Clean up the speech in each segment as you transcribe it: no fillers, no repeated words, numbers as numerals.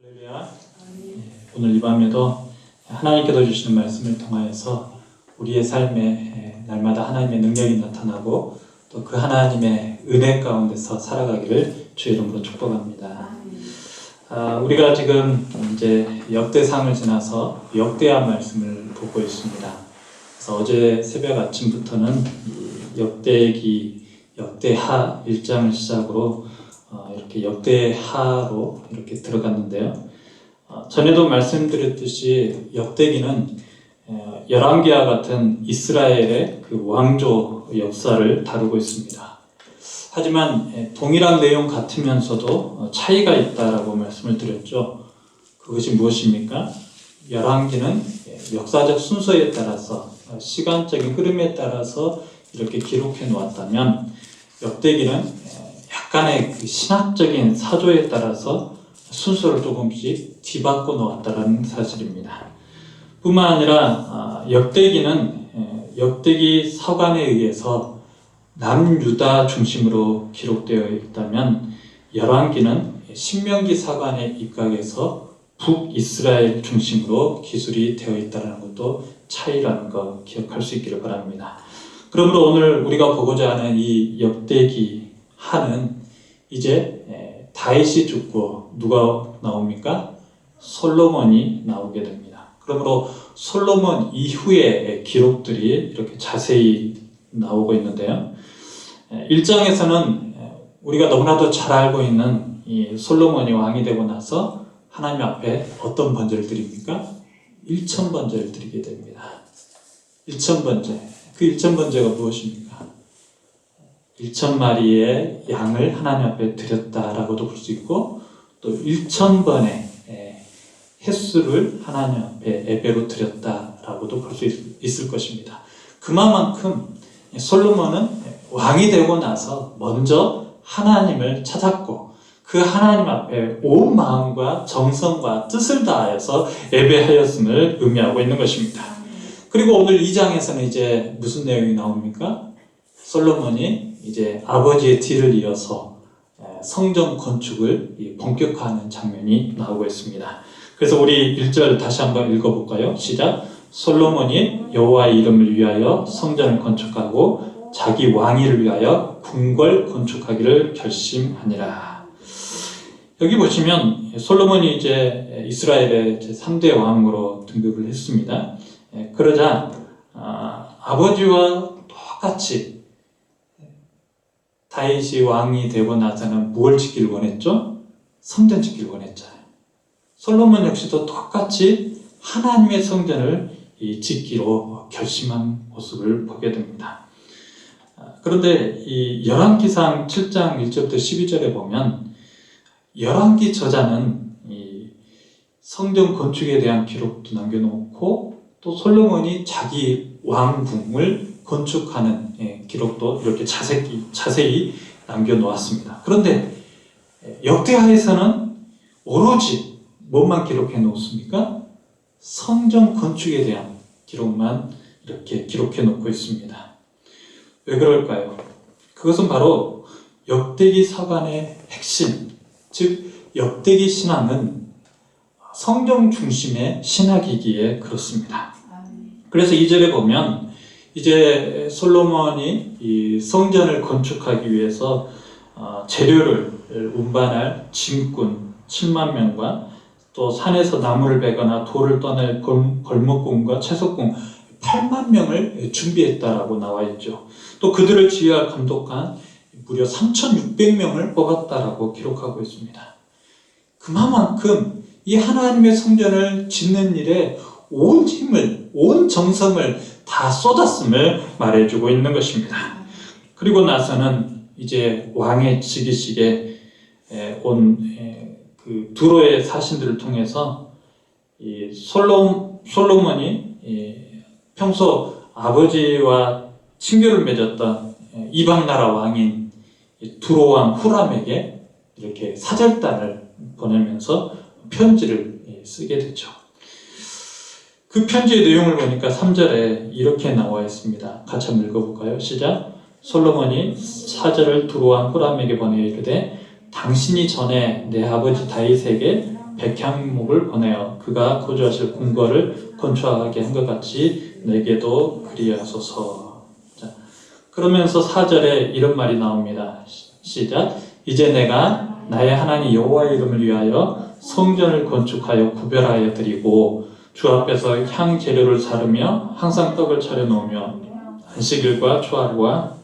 할렐루야. 오늘 이 밤에도 하나님께서 주시는 말씀을 통하여서 우리의 삶에 날마다 하나님의 능력이 나타나고 또 그 하나님의 은혜 가운데서 살아가기를 주의 이름으로 축복합니다. 우리가 지금 이제 역대상을 지나서 역대하 말씀을 보고 있습니다. 그래서 어제 새벽 아침부터는 역대기, 역대하 1장을 시작으로 이렇게 역대하로 이렇게 들어갔는데요. 전에도 말씀드렸듯이 역대기는 열왕기와 같은 이스라엘의 그 왕조 역사를 다루고 있습니다. 하지만 동일한 내용 같으면서도 차이가 있다라고 말씀을 드렸죠. 그것이 무엇입니까? 열왕기는 역사적 순서에 따라서 시간적인 흐름에 따라서 이렇게 기록해 놓았다면 역대기는 약간의 그 신학적인 사조에 따라서 순서를 조금씩 뒤바꿔 놓았다는 사실입니다. 뿐만 아니라 역대기는 역대기 서간에 의해서 남유다 중심으로 기록되어 있다면 열왕기는 신명기 서간에 입각해서 북이스라엘 중심으로 기술이 되어 있다는 것도 차이라는 거 기억할 수 있기를 바랍니다. 그러므로 오늘 우리가 보고자 하는 이 역대기 하는 이제 다윗이 죽고 누가 나옵니까? 솔로몬이 나오게 됩니다. 그러므로 솔로몬 이후의 기록들이 이렇게 자세히 나오고 있는데요. 1장에서는 우리가 너무나도 잘 알고 있는 이 솔로몬이 왕이 되고 나서 하나님 앞에 어떤 번제를 드립니까? 일천번제를 드리게 됩니다. 일천번제. 그 일천번제가 무엇입니까? 1,000마리의 양을 하나님 앞에 드렸다라고도 볼 수 있고 또 1,000번의 횟수를 하나님 앞에 예배로 드렸다라고도 볼 수 있을 것입니다. 그만큼 솔로몬은 왕이 되고 나서 먼저 하나님을 찾았고 그 하나님 앞에 온 마음과 정성과 뜻을 다하여서 예배하였음을 의미하고 있는 것입니다. 그리고 오늘 2장에서는 이제 무슨 내용이 나옵니까? 솔로몬이 이제 아버지의 뒤를 이어서 성전 건축을 본격화하는 장면이 나오고 있습니다. 그래서 우리 1절 다시 한번 읽어볼까요? 시작. 솔로몬이 여호와의 이름을 위하여 성전을 건축하고 자기 왕위를 위하여 궁궐 건축하기를 결심하니라. 여기 보시면 솔로몬이 이제 이스라엘의 제3대 왕으로 등극을 했습니다. 그러자 아버지와 똑같이 다윗이 왕이 되고 나서는 무엇을 짓기를 원했죠? 성전 짓기를 원했잖아요. 솔로몬 역시도 똑같이 하나님의 성전을 짓기로 결심한 모습을 보게 됩니다. 그런데 이 열왕기상 7장 1절부터 12절에 보면 열왕기 저자는 이 성전 건축에 대한 기록도 남겨놓고 또 솔로몬이 자기 왕궁을 건축하는 기록도 이렇게 자세히 남겨놓았습니다. 그런데 역대하에서는 오로지 뭐만 기록해 놓습니까? 성전 건축에 대한 기록만 이렇게 기록해 놓고 있습니다. 왜 그럴까요? 그것은 바로 역대기 서간의 핵심, 즉 역대기 신앙은 성경 중심의 신학이기에 그렇습니다. 그래서 2절에 보면 이제 솔로몬이 이 성전을 건축하기 위해서 재료를 운반할 짐꾼 7만 명과 또 산에서 나무를 베거나 돌을 떠낼 벌목공과 채석공 8만 명을 준비했다라고 나와 있죠. 또 그들을 지휘할 감독한 무려 3,600명을 뽑았다라고 기록하고 있습니다. 그만큼 이 하나님의 성전을 짓는 일에 온 힘을, 온 정성을 다 쏟았음을 말해주고 있는 것입니다. 그리고 나서는 이제 왕의 즉위식에 온 그 두로의 사신들을 통해서 이 솔로몬이 평소 아버지와 친교를 맺었던 이방 나라 왕인 두로 왕 후람에게 이렇게 사절단을 보내면서 편지를 쓰게 되죠. 그 편지의 내용을 보니까 3절에 이렇게 나와 있습니다. 같이 한번 읽어볼까요? 시작. 솔로몬이 사절을 두로 왕 후람에게 보내 이르되 당신이 전에 내 아버지 다윗에게 백향목을 보내어 그가 거주하실 궁궐을 건축하게 한 것 같이 내게도 그리하소서. 자, 그러면서 4절에 이런 말이 나옵니다. 시작. 이제 내가 나의 하나님 여호와의 이름을 위하여 성전을 건축하여 구별하여 드리고 주 앞에서 향 재료를 사르며 항상 떡을 차려 놓으며 안식일과 초하루와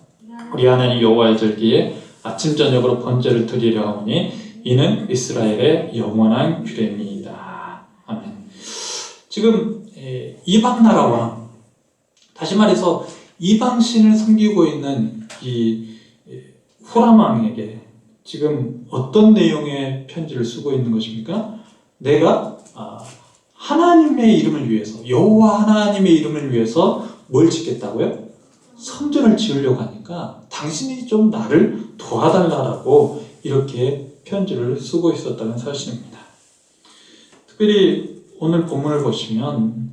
우리 하나님 여호와의 절기에 아침 저녁으로 번제를 드리려 하오니 이는 이스라엘의 영원한 규례니이다. 아멘. 지금 이방 나라 왕, 다시 말해서 이방신을 섬기고 있는 이 호람 왕에게 지금 어떤 내용의 편지를 쓰고 있는 것입니까? 내가 하나님의 이름을 위해서, 여호와 하나님의 이름을 위해서 뭘 짓겠다고요? 성전을 지으려고 하니까 당신이 좀 나를 도와달라고 이렇게 편지를 쓰고 있었다는 사실입니다. 특별히 오늘 본문을 보시면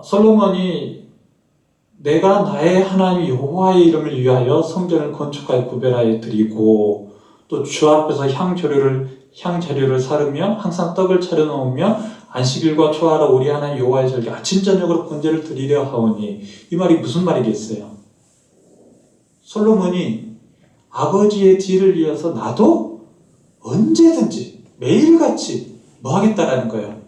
솔로몬이 내가 나의 하나님 여호와의 이름을 위하여 성전을 건축하여 구별하여 드리고 또 주 앞에서 향 재료를 사르며 항상 떡을 차려 놓으며 안식일과 초하루 우리 하나님 여호와의 절기 아침 저녁으로 번제를 드리려 하오니 이 말이 무슨 말이겠어요? 솔로몬이 아버지의 뒤를 이어서 나도 언제든지 매일같이 뭐 하겠다라는 거예요?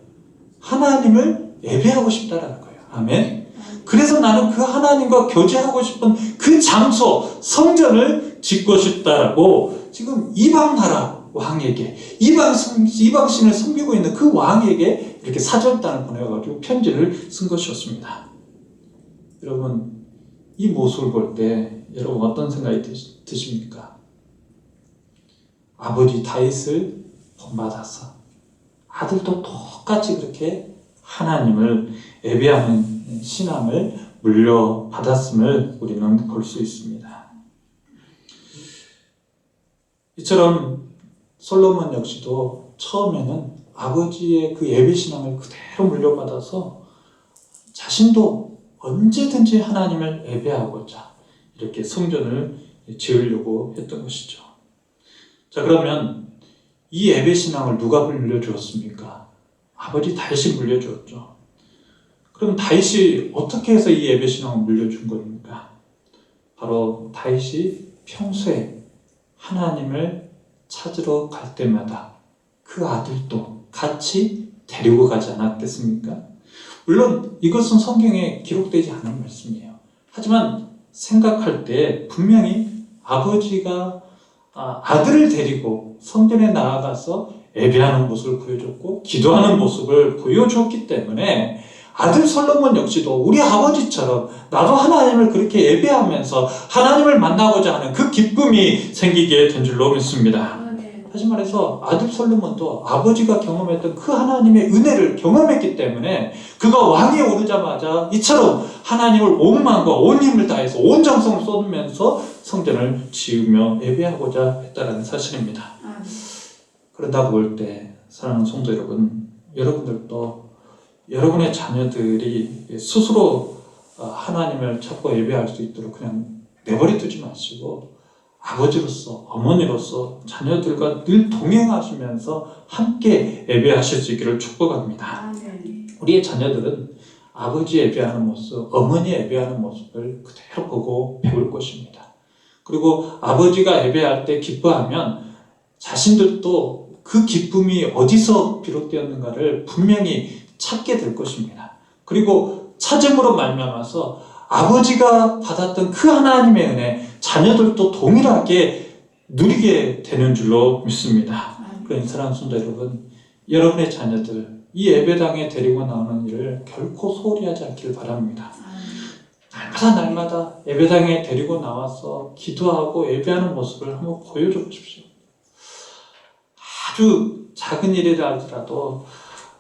하나님을 예배하고 싶다라는 거예요. 아멘. 그래서 나는 그 하나님과 교제하고 싶은 그 장소, 성전을 짓고 싶다라고 지금 이방 나라 왕에게, 이방신을 섬기고 있는 그 왕에게 이렇게 사절단을 보내가지고 편지를 쓴 것이었습니다. 여러분, 이 모습을 볼 때 여러분 어떤 생각이 드십니까? 아버지 다윗을 본받아서 아들도 똑같이 그렇게 하나님을 예배하는 신앙을 물려받았음을 우리는 볼 수 있습니다. 이처럼 솔로몬 역시도 처음에는 아버지의 그 예배 신앙을 그대로 물려받아서 자신도 언제든지 하나님을 예배하고자 이렇게 성전을 지으려고 했던 것이죠. 자, 그러면 이 예배 신앙을 누가 물려주었습니까? 아버지 다윗이 물려주었죠. 그럼 다윗이 어떻게 해서 이 예배 신앙을 물려준 겁니까? 바로 다윗이 평소에 하나님을 찾으러 갈 때마다 그 아들도 같이 데리고 가지 않았겠습니까? 물론 이것은 성경에 기록되지 않은 말씀이에요. 하지만 생각할 때 분명히 아버지가 아들을 데리고 성전에 나아가서 예배하는 모습을 보여줬고 기도하는 모습을 보여줬기 때문에 아들 솔로몬 역시도 우리 아버지처럼 나도 하나님을 그렇게 예배하면서 하나님을 만나고자 하는 그 기쁨이 생기게 된 줄로 믿습니다. 다시 말해서 아들 솔로몬도 아버지가 경험했던 그 하나님의 은혜를 경험했기 때문에 그가 왕위에 오르자마자 이처럼 하나님을 온 마음과 온 힘을 다해서 온 정성을 쏟으면서 성전을 지으며 예배하고자 했다는 사실입니다. 그런다고 볼 때 사랑하는 성도 여러분, 여러분들도 여러분의 자녀들이 스스로 하나님을 찾고 예배할 수 있도록 그냥 내버려 두지 마시고 아버지로서, 어머니로서 자녀들과 늘 동행하시면서 함께 예배하실 수 있기를 축복합니다. 우리의 자녀들은 아버지 예배하는 모습, 어머니 예배하는 모습을 그대로 보고 배울 것입니다. 그리고 아버지가 예배할 때 기뻐하면 자신들도 그 기쁨이 어디서 비롯되었는가를 분명히 찾게 될 것입니다. 그리고 찾음으로 말미암아서 아버지가 받았던 그 하나님의 은혜 자녀들도 동일하게 누리게 되는 줄로 믿습니다. 그러니 사랑하는 성도 여러분, 여러분의 자녀들 이 예배당에 데리고 나오는 일을 결코 소홀히 하지 않기를 바랍니다. 날마다 예배당에 데리고 나와서 기도하고 예배하는 모습을 한번 보여줘 보십시오. 아주 작은 일이라도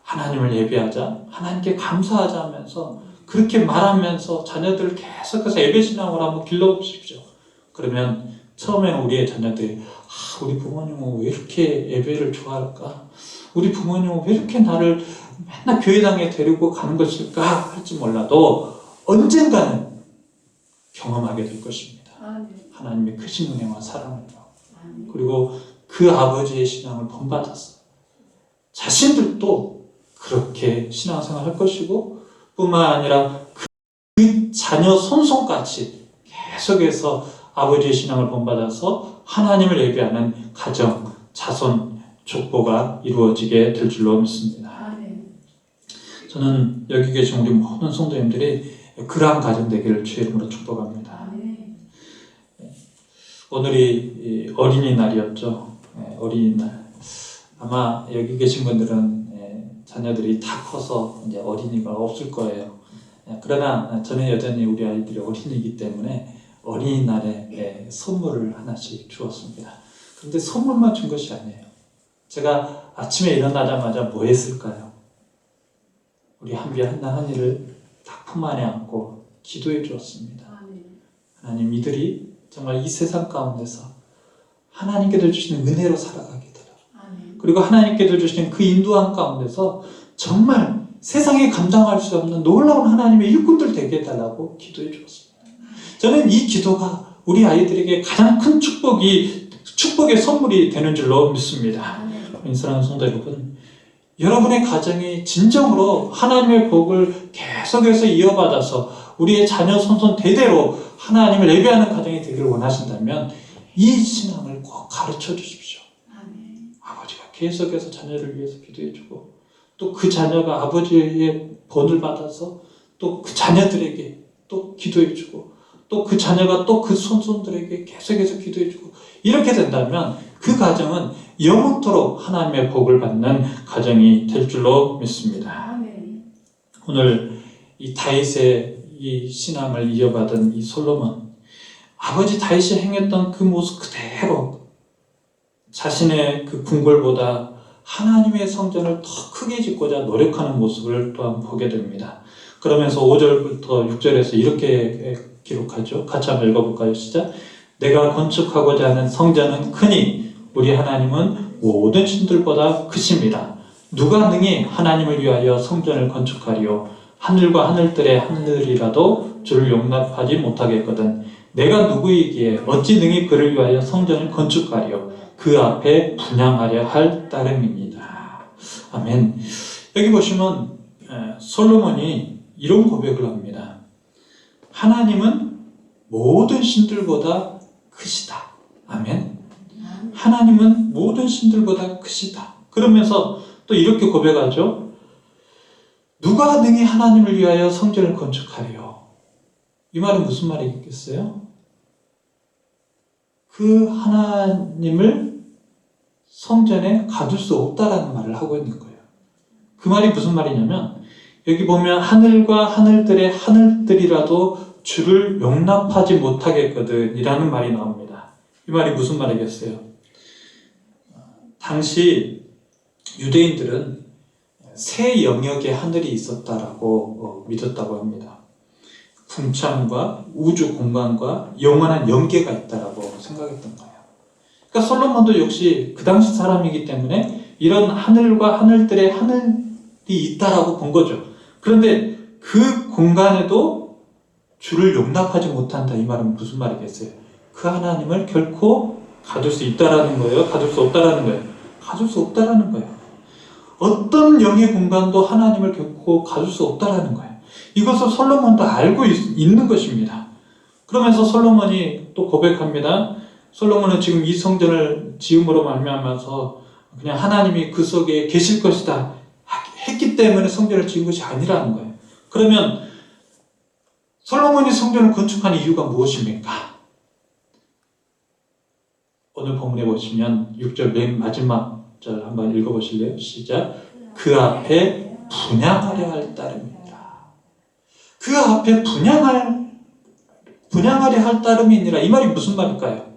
하나님을 예배하자, 하나님께 감사하자 하면서 그렇게 말하면서 자녀들을 계속해서 예배신앙으로 한번 길러보십시오. 그러면 처음에는 우리의 자녀들이 우리 부모님은 왜 이렇게 예배를 좋아할까? 우리 부모님은 왜 이렇게 나를 맨날 교회당에 데리고 가는 것일까? 할지 몰라도 언젠가는 경험하게 될 것입니다. 하나님의 크신 은혜와 사랑을요. 그리고 그 아버지의 신앙을 본받아서 자신들도 그렇게 신앙생활 할 것이고 뿐만 아니라 그 자녀 손손까지 계속해서 아버지의 신앙을 본받아서 하나님을 예배하는 가정, 자손, 족보가 이루어지게 될 줄로 믿습니다. 저는 여기 계신 우리 모든 성도님들이 그러한 가정 되기를 주의 이름으로 축복합니다. 오늘이 어린이날이었죠. 어린이날. 아마 여기 계신 분들은 자녀들이 다 커서 이제 어린이가 없을 거예요. 그러나 저는 여전히 우리 아이들이 어린이기 때문에 어린이날에 선물을 하나씩 주었습니다. 그런데 선물만 준 것이 아니에요. 제가 아침에 일어나자마자 뭐 했을까요? 우리 한비 한나한이를 딱 품 안에 안고 기도해 주었습니다. 하나님, 이들이 정말 이 세상 가운데서 하나님께서 주시는 은혜로 살아가게 되라. 그리고 하나님께서 주시는 그 인도함 가운데서 정말 세상에 감당할 수 없는 놀라운 하나님의 일꾼들 되게 해달라고 기도해 주었습니다. 저는 이 기도가 우리 아이들에게 가장 큰 축복의 선물이 되는 줄로 믿습니다. 사랑하는 성도 여러분, 여러분의 가정이 진정으로 하나님의 복을 계속해서 이어받아서 우리의 자녀 손손 대대로 하나님을 예배하는 가정이 되기를 원하신다면 이 신앙을 꼭 가르쳐 주십시오. 아버지가 계속해서 자녀를 위해서 기도해주고 또 그 자녀가 아버지의 본을 받아서 또 그 자녀들에게 또 기도해주고 또 그 자녀가 또 그 손손들에게 계속해서 기도해주고 이렇게 된다면 그 가정은 영원토록 하나님의 복을 받는 가정이 될 줄로 믿습니다. 오늘 이 다윗의 이 신앙을 이어받은 이 솔로몬, 아버지 다윗이 행했던 그 모습 그대로 자신의 그 궁궐보다 하나님의 성전을 더 크게 짓고자 노력하는 모습을 또한 보게 됩니다. 그러면서 5절부터 6절에서 이렇게 기록하죠. 같이 한번 읽어볼까요? 시작. 내가 건축하고자 하는 성전은 크니 우리 하나님은 모든 신들보다 크십니다. 누가 능히 하나님을 위하여 성전을 건축하리요? 하늘과 하늘들의 하늘이라도 주를 용납하지 못하겠거든. 내가 누구이기에 어찌 능히 그를 위하여 성전을 건축하리요? 그 앞에 분향하려 할 따름입니다. 아멘. 여기 보시면 솔로몬이 이런 고백을 합니다. 하나님은 모든 신들보다 크시다. 아멘. 하나님은 모든 신들보다 크시다. 그러면서 또 이렇게 고백하죠. 누가 능히 하나님을 위하여 성전을 건축하리요? 이 말은 무슨 말이겠어요? 그 하나님을 성전에 가둘 수 없다라는 말을 하고 있는 거예요. 그 말이 무슨 말이냐면 여기 보면 하늘과 하늘들의 하늘들이라도 주를 용납하지 못하겠거든 이라는 말이 나옵니다. 이 말이 무슨 말이겠어요? 당시 유대인들은 세 영역의 하늘이 있었다라고 믿었다고 합니다. 궁창과 우주 공간과 영원한 영계가 있다라고 생각했던 거예요. 그러니까 솔로몬도 역시 그 당시 사람이기 때문에 이런 하늘과 하늘들의 하늘이 있다라고 본 거죠. 그런데 그 공간에도 주를 용납하지 못한다. 이 말은 무슨 말이겠어요? 그 하나님을 결코 가둘 수 있다라는 거예요? 가둘 수 없다라는 거예요? 가둘 수 없다라는 거예요. 어떤 영의 공간도 하나님을 결코 가둘 수 없다라는 거예요. 이것을 솔로몬도 알고 있는 것입니다. 그러면서 솔로몬이 또 고백합니다. 솔로몬은 지금 이 성전을 지음으로 말미암아서 그냥 하나님이 그 속에 계실 것이다 했기 때문에 성전을 지은 것이 아니라는 거예요. 그러면 솔로몬이 성전을 건축한 이유가 무엇입니까? 오늘 본문에 보시면 6절 맨 마지막 절 한번 읽어보실래요? 시작. 그 앞에 분향하려 할 따름이니라. 그 앞에 분향하려 할 따름이니라. 이 말이 무슨 말일까요?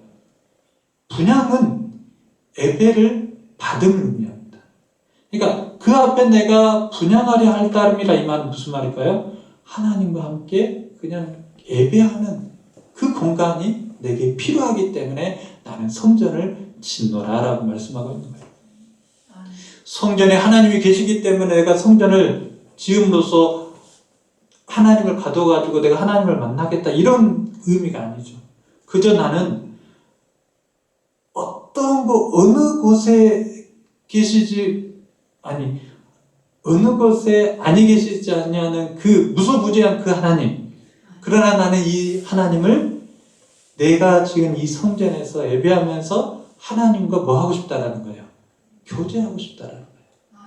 분향은 예배를 받은 의미입니다. 그러니까 그 앞에 내가 분향하려 할 따름이라 이 말은 무슨 말일까요? 하나님과 함께 그냥 예배하는 그 공간이 내게 필요하기 때문에 나는 성전을 짓노라 라고 말씀하고 있는 거예요. 성전에 하나님이 계시기 때문에 내가 성전을 지음으로써 하나님을 가둬가지고 내가 하나님을 만나겠다 이런 의미가 아니죠. 그저 나는 어느 곳에 계시지 아니 어느 곳에 아니 계시지 않냐는 그 무소부지한 그 하나님. 그러나 나는 이 하나님을 내가 지금 이 성전에서 예배하면서 하나님과 뭐 하고 싶다라는 거예요. 교제하고 싶다라는 거예요.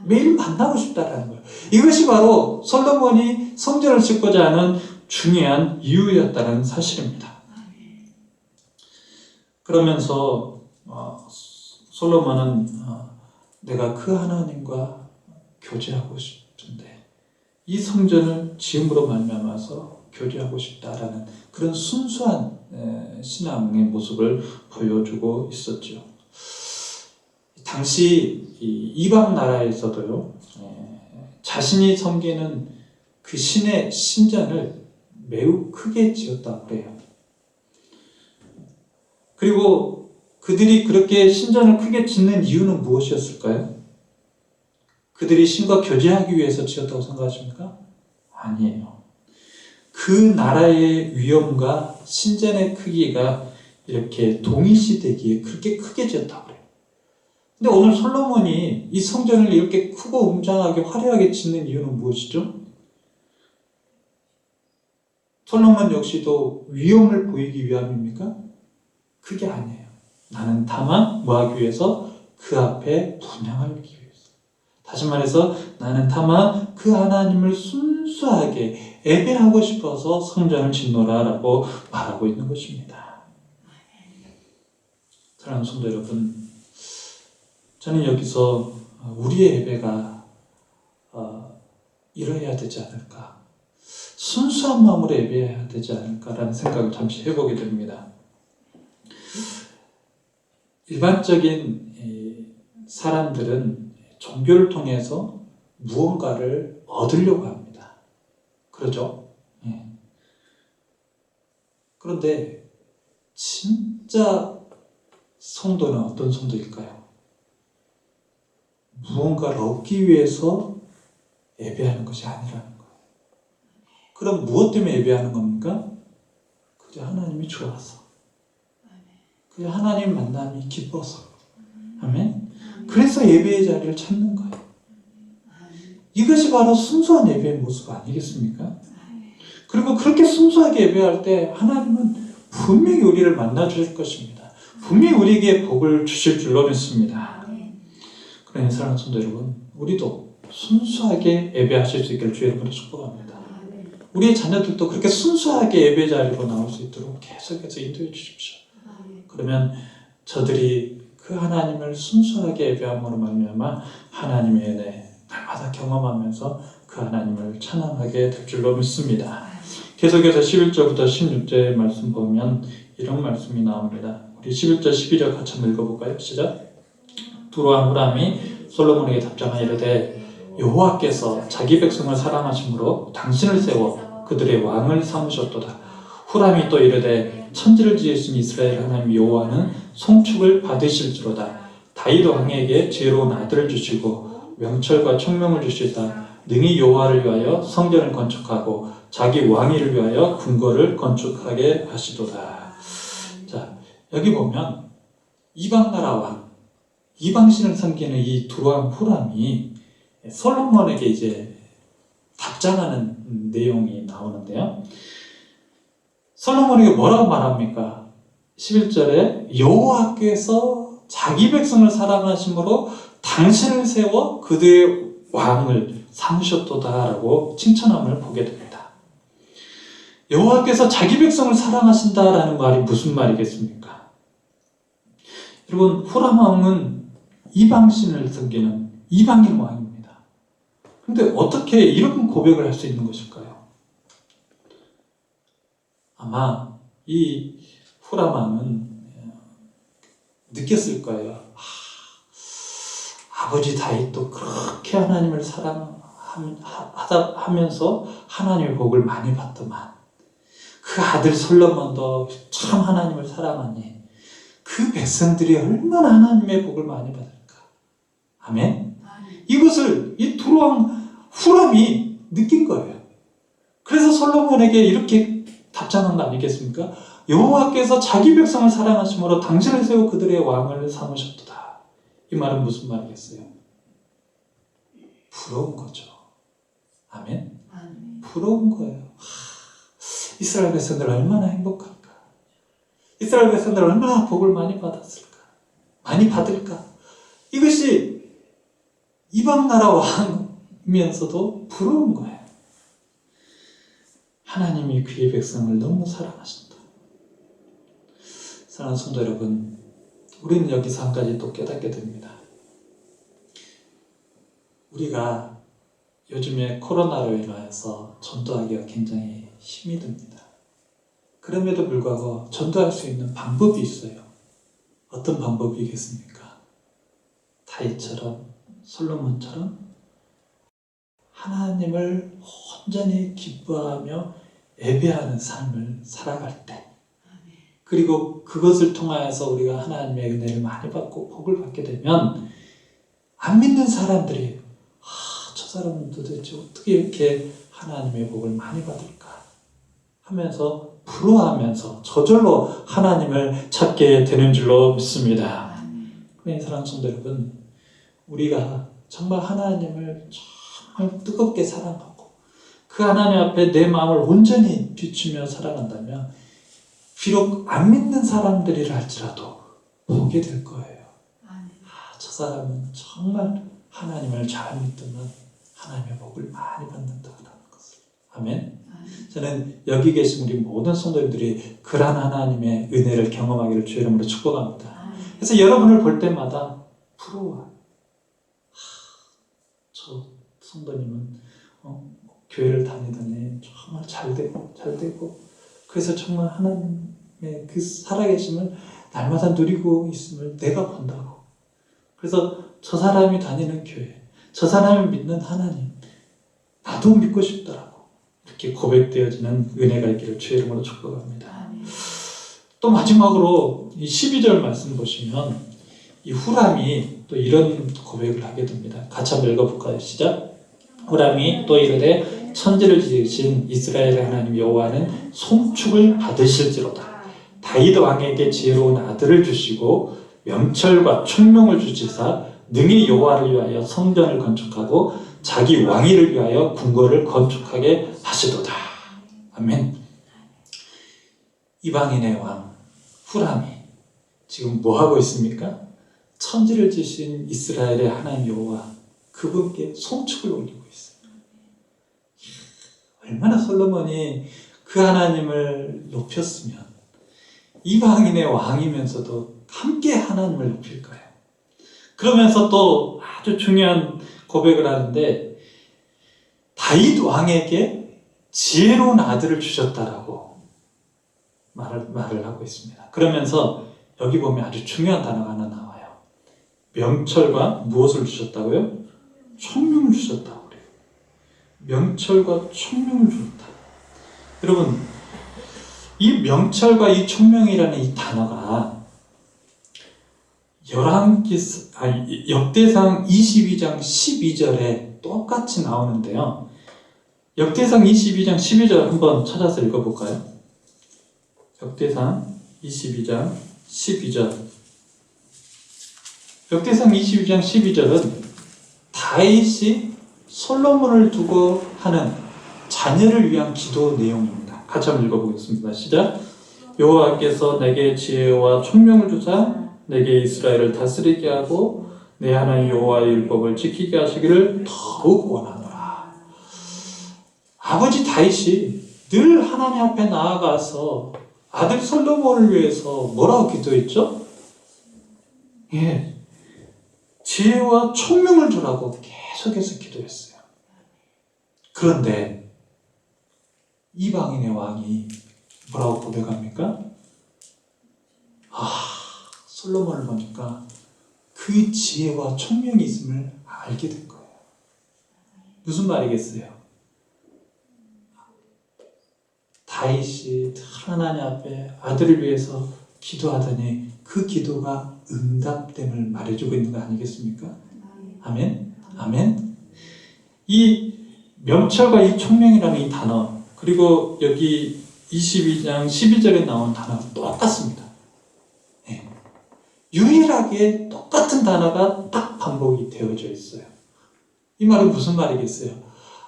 매일 만나고 싶다라는 거예요. 이것이 바로 솔로몬이 성전을 짓고자 하는 중요한 이유였다는 사실입니다. 그러면서 솔로몬은 내가 그 하나님과 교제하고 싶은데 이 성전을 지음으로 말미암아서 교제하고 싶다라는 그런 순수한 신앙의 모습을 보여주고 있었죠. 당시 이방 나라에서도요, 자신이 섬기는 그 신의 신전을 매우 크게 지었다고 그래요. 그리고 그들이 그렇게 신전을 크게 짓는 이유는 무엇이었을까요? 그들이 신과 교제하기 위해서 지었다고 생각하십니까? 아니에요. 그 나라의 위엄과 신전의 크기가 이렇게 동일시되기에 그렇게 크게 지었다고 그래요. 근데 오늘 솔로몬이 이 성전을 이렇게 크고 웅장하게 화려하게 짓는 이유는 무엇이죠? 솔로몬 역시도 위엄을 보이기 위함입니까? 그게 아니에요. 나는 다만 뭐 하기 위해서? 그 앞에 분향하기 위해서. 다시 말해서 나는 다만 그 하나님을 순수하게 예배하고 싶어서 성전을 짓노라라고 말하고 있는 것입니다. 사랑하는 성도 여러분, 저는 여기서 우리의 예배가 이러해야 되지 않을까, 순수한 마음으로 예배해야 되지 않을까라는 생각을 잠시 해보게 됩니다. 일반적인 사람들은 종교를 통해서 무언가를 얻으려고 합니다. 그러죠? 예. 그런데 진짜 성도는 어떤 성도일까요? 무언가를 얻기 위해서 예배하는 것이 아니라는 거예요. 그럼 무엇 때문에 예배하는 겁니까? 그저 하나님이 좋아서, 그저 하나님 만남이 기뻐서. 아멘? 그래서 예배의 자리를 찾는 거예요. 이것이 바로 순수한 예배의 모습 아니겠습니까? 그리고 그렇게 순수하게 예배할 때 하나님은 분명히 우리를 만나 주실 것입니다. 분명히 우리에게 복을 주실 줄로 믿습니다. 그러니 사랑하는 성도 여러분, 우리도 순수하게 예배하실 수 있기를 주의 이름으로 축복합니다. 우리의 자녀들도 그렇게 순수하게 예배 자리로 나올 수 있도록 계속해서 인도해 주십시오. 그러면 저들이 그 하나님을 순수하게 예배함으로 말미암아 하나님의 은혜 날마다 경험하면서 그 하나님을 찬양하게 될 줄로 믿습니다. 계속해서 11절부터 16절의 말씀 보면 이런 말씀이 나옵니다. 우리 11절 12절 같이 한번 읽어볼까요? 시작. 두로왕 후람이 솔로몬에게 답장하여 이르되 여호와께서 자기 백성을 사랑하심으로 당신을 세워 그들의 왕을 삼으셨도다. 후람이 또 이르되 천지를 지으신 이스라엘 하나님 여호와는 송축을 받으실지로다. 다윗 왕에게 지혜로운 아들을 주시고 명철과 총명을 주시다. 능히 여호와를 위하여 성전을 건축하고 자기 왕위를 위하여 궁궐을 건축하게 하시도다. 자, 여기 보면 이방 나라 왕, 이방신을 섬기는 이 두로왕 후람이 솔로몬에게 이제 답장하는 내용이 나오는데요. 솔로몬에게 뭐라고 말합니까? 11절에 여호와께서 자기 백성을 사랑하심으로 당신을 세워 그들의 왕을 삼으셨도다라고 칭찬함을 보게 됩니다. 여호와께서 자기 백성을 사랑하신다라는 말이 무슨 말이겠습니까? 여러분, 후람 왕은 이방신을 섬기는 이방인 왕입니다. 그런데 어떻게 이런 고백을 할 수 있는 것일까요? 아마 이 후람 왕은 느꼈을 거예요. 아버지 다윗도 그렇게 하나님을 사랑하면서 하나님의 복을 많이 받더만 그 아들 솔로몬도 참 하나님을 사랑하니 그 백성들이 얼마나 하나님의 복을 많이 받을까. 아멘? 이것을 이 두로왕 후람이 느낀 거예요. 그래서 솔로몬에게 이렇게 답장한 거 아니겠습니까? 여호와께서 자기 백성을 사랑하심으로 당신을 세워 그들의 왕을 삼으셨도다. 이 말은 무슨 말이겠어요? 부러운 거죠. 아멘? 아멘. 부러운 거예요. 이스라엘 백성들 얼마나 행복할까? 이스라엘 백성들 얼마나 복을 많이 받았을까? 많이 받을까? 이것이 이방 나라 왕이면서도 부러운 거예요. 하나님이 그의 백성을 너무 사랑하신다. 사랑하는 성도 여러분, 우리는 여기서 한 가지 또 깨닫게 됩니다. 우리가 요즘에 코로나로 인하여서 전도하기가 굉장히 힘이 듭니다. 그럼에도 불구하고 전도할 수 있는 방법이 있어요. 어떤 방법이겠습니까? 다윗처럼, 솔로몬처럼 하나님을 온전히 기뻐하며 예배하는 삶을 살아갈 때, 그리고 그것을 통하여서 우리가 하나님의 은혜를 많이 받고 복을 받게 되면 안 믿는 사람들이 저 사람은 도대체 어떻게 이렇게 하나님의 복을 많이 받을까 하면서 부러워하면서 저절로 하나님을 찾게 되는 줄로 믿습니다. 그러니 사랑하는 성도 여러분, 우리가 정말 하나님을 정말 뜨겁게 사랑하고 그 하나님 앞에 내 마음을 온전히 비추며 살아간다면 비록 안 믿는 사람들이라 할지라도 보게 될 거예요. 저 사람은 정말 하나님을 잘 믿더만 하나님의 복을 많이 받는다라는 것을. 아멘. 저는 여기 계신 우리 모든 성도님들이 그러한 하나님의 은혜를 경험하기를 주의 이름으로 축복합니다. 그래서 여러분을 볼 때마다 부러워요. 저 성도님은 교회를 다니더니 정말 잘 되고 그래서 정말 하나님의 그 살아계심을 날마다 누리고 있음을 내가 본다고. 그래서 저 사람이 다니는 교회, 저 사람이 믿는 하나님, 나도 믿고 싶더라고. 이렇게 고백되어지는 은혜가 있기를 주의 이름으로 축복합니다. 또 마지막으로 이 12절 말씀 보시면 이 후람이 또 이런 고백을 하게 됩니다. 같이 한번 읽어볼까요? 시작. 후람이 또 이르되 천지를 지으신 이스라엘의 하나님 여호와는 송축을 받으실지로다. 다윗 왕에게 지혜로운 아들을 주시고 명철과 총명을 주시사 능히 여호와를 위하여 성전을 건축하고 자기 왕위를 위하여 궁궐을 건축하게 하시도다. 아멘. 이방인의 왕 후람이 지금 뭐 하고 있습니까? 천지를 지으신 이스라엘의 하나님 여호와 그분께 송축을 올리고 있어요. 얼마나 솔로몬이 그 하나님을 높였으면 이방인의 왕이면서도 함께 하나님을 높일 거예요. 그러면서 또 아주 중요한 고백을 하는데 다윗 왕에게 지혜로운 아들을 주셨다라고 말을 하고 있습니다. 그러면서 여기 보면 아주 중요한 단어가 하나 나와요. 명철과 무엇을 주셨다고요? 총명을 주셨다고 그래요. 명철과 총명을 주셨다. 여러분, 이 명철과 이 총명이라는 이 단어가 역대상 22장 12절에 똑같이 나오는데요. 역대상 22장 12절 한번 찾아서 읽어볼까요? 역대상 22장 12절. 역대상 22장 12절은 다윗이 솔로몬을 두고 하는 자녀를 위한 기도 내용입니다. 같이 한번 읽어보겠습니다. 시작. 여호와께서 내게 지혜와 총명을 주사 내게 이스라엘을 다스리게 하고 내 하나님 여호와의 율법을 지키게 하시기를 더욱 원하노라. 아버지 다윗이 늘 하나님 앞에 나아가서 아들 솔로몬을 위해서 뭐라고 기도했죠? 지혜와 총명을 주라고 계속해서 기도했어요. 그런데 이방인의 왕이 뭐라고 고백합니까? 솔로몬을 보니까 그 지혜와 총명이 있음을 알게 된 거예요. 무슨 말이겠어요? 다윗이 하나님 앞에 아들을 위해서 기도하더니 그 기도가 응답됨을 말해주고 있는 거 아니겠습니까? 아멘? 아멘? 이 명철과 이 총명이라는 이 단어, 그리고 여기 22장 12절에 나온 단어가 똑같습니다. 유일하게 똑같은 단어가 딱 반복이 되어져 있어요. 이 말은 무슨 말이겠어요?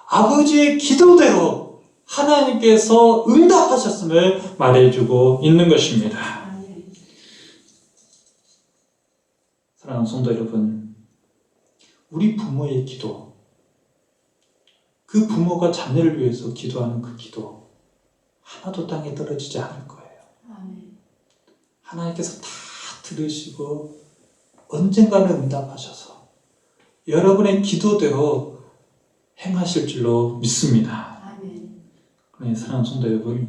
아버지의 기도대로 하나님께서 응답하셨음을 말해주고 있는 것입니다. 사랑하는 성도 여러분, 우리 부모의 기도, 그 부모가 자녀를 위해서 기도하는 그 기도 하나도 땅에 떨어지지 않을 거예요. 하나님께서 다 들으시고 언젠가는 응답하셔서 여러분의 기도대로 행하실 줄로 믿습니다. 그러니 사랑하는 성도 여러분,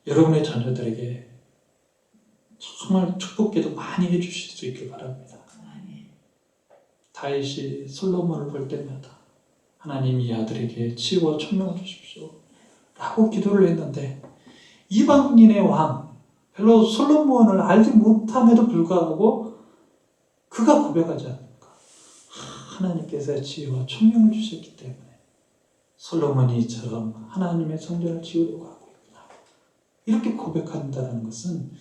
여러분의 자녀들에게 정말 축복기도 많이 해주실 수 있길 바랍니다. 다윗이 솔로몬을 볼 때마다 하나님 이 아들에게 치유와 총명을 주십시오 라고 기도를 했는데, 이방인의 왕 별로 솔로몬을 알지 못함에도 불구하고 그가 고백하지 않습니까? 하나님께서 치유와 총명을 주셨기 때문에 솔로몬이 이처럼 하나님의 성전을 지으려고 하고 있구나, 이렇게 고백한다는 것은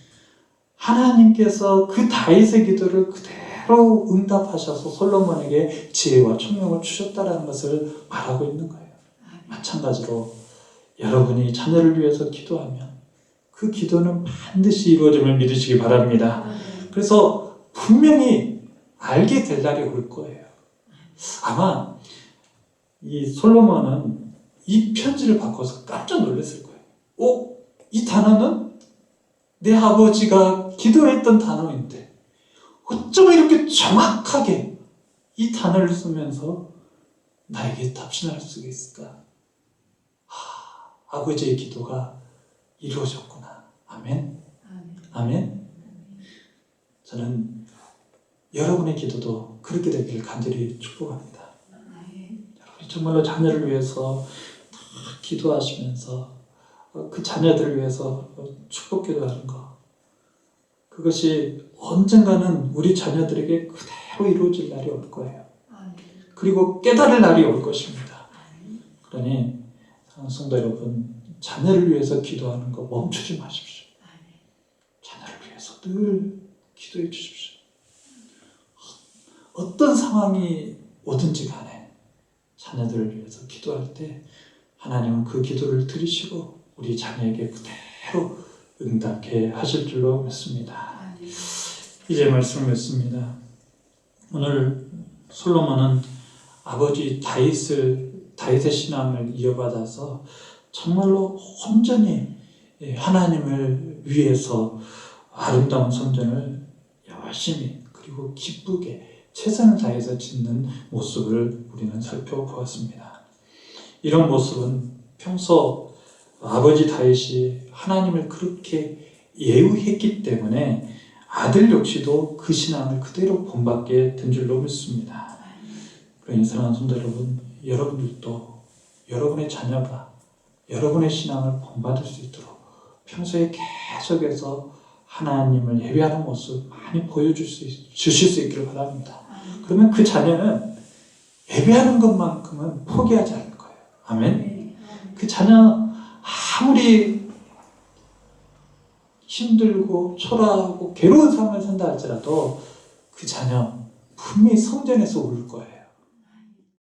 하나님께서 그 다윗의 기도를 그대로 응답하셔서 솔로몬에게 지혜와 총명을 주셨다는 것을 말하고 있는 거예요. 마찬가지로 여러분이 자녀를 위해서 기도하면 그 기도는 반드시 이루어짐을 믿으시기 바랍니다. 그래서 분명히 알게 될 날이 올 거예요. 아마 이 솔로몬은 이 편지를 받고서 깜짝 놀랐을 거예요. 이 단어는 내 아버지가 기도했던 단어인데 어쩜 이렇게 정확하게 이 단어를 쓰면서 나에게 답신할 수가 있을까? 아버지의 기도가 이루어졌구나. 아멘. 아멘. 저는 여러분의 기도도 그렇게 되기를 간절히 축복합니다. 여러분이 정말로 자녀를 위해서 기도하시면서 그 자녀들을 위해서 축복 기도하는 것, 그것이 언젠가는 우리 자녀들에게 그대로 이루어질 날이 올 거예요. 그리고 깨달을 날이 올 것입니다. 그러니 성도 여러분, 자녀를 위해서 기도하는 거 멈추지 마십시오. 자녀를 위해서 늘 기도해 주십시오. 어떤 상황이 오든지 간에 자녀들을 위해서 기도할 때 하나님은 그 기도를 들으시고 우리 자녀에게 그대로 응답해 하실 줄로 믿습니다. 이제 말씀을 맺습니다. 오늘 솔로몬은 아버지 다윗의 신앙을 이어받아서 정말로 온전히 하나님을 위해서 아름다운 성전을 열심히 그리고 기쁘게 최선을 다해서 짓는 모습을 우리는 살펴보았습니다. 이런 모습은 평소 아버지 다윗이 하나님을 그렇게 예우했기 때문에 아들 역시도 그 신앙을 그대로 본받게 된 줄로 믿습니다. 그러니 사랑하는 성도 여러분, 여러분들도 여러분의 자녀가 여러분의 신앙을 본받을 수 있도록 평소에 계속해서 하나님을 예배하는 모습 많이 주실 수 있기를 바랍니다. 그러면 그 자녀는 예배하는 것만큼은 포기하지 않을 거예요. 아멘. 그 자녀 아무리 힘들고 초라하고 괴로운 삶을 산다 할지라도 그 자녀 분명히 성전에서 울 거예요.